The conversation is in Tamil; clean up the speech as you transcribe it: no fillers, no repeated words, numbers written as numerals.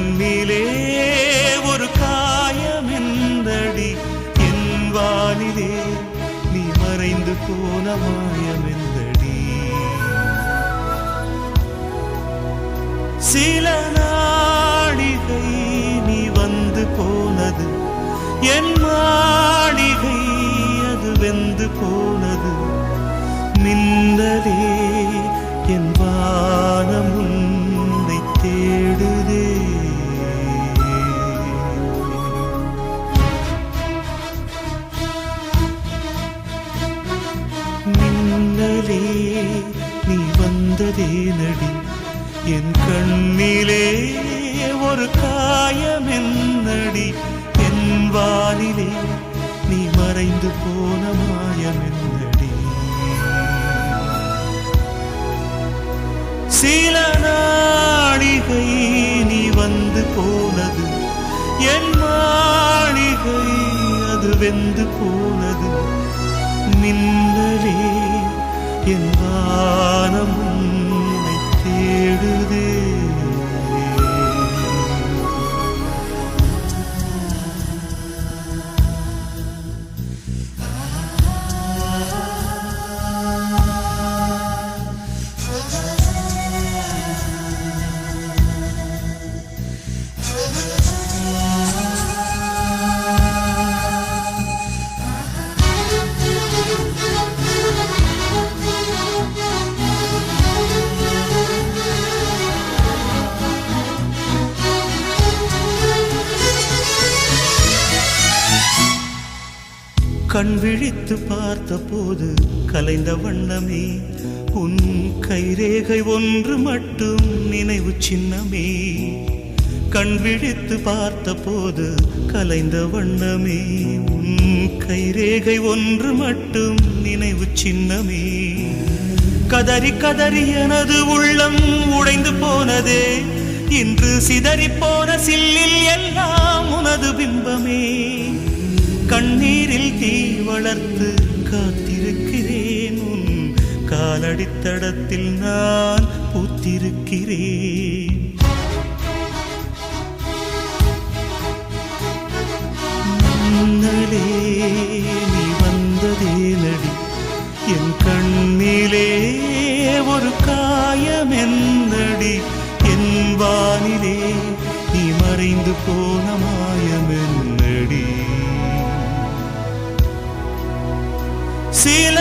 கண்ணிலே ஒரு காயமெந்தடி என் வானிலே நீ மறைந்து போன மாயமெந்தடி சில நாடிகை நீ வந்து போனது என் மாளிகை அது வெந்து போனது மின்னலே என் வானம் உன்னை தேடுதே மின்னலே நீ வந்ததே நடி என் கண்ணிலே ஒரு காயமென்னடி என் வானிலே நீ மறைந்து போன மாயமென்னடி சில நாளிகை நீ வந்து போனது என் மாளிகை அது வெந்து போனது மின்னலே என் வானம் உன்னை தேடுதே கண் விழித்து பார்த்த போது கலைந்த வண்ணமே உன் கைரேகை ஒன்று மட்டும் நினைவு சின்னமே கண் விழித்து பார்த்த போது கலைந்த வண்ணமே உன் கைரேகை ஒன்று மட்டும் நினைவு சின்னமே கதறி கதறி எனது உள்ளம் உடைந்து போனதே இன்று சிதறி போன சில்லில் எல்லாம் உனது பிம்பமே கண்ணீரில் தீ வளர்த்து காத்திருக்கிறேன் உன் காலடித்தடத்தில் நான் பூத்திருக்கிறேன் மின்னலே நீ வந்ததே நடி என் கண்ணிலே ஒரு காயமென்னடி என் வானிலே நீ மறைந்து போன மாயமென்னடி சில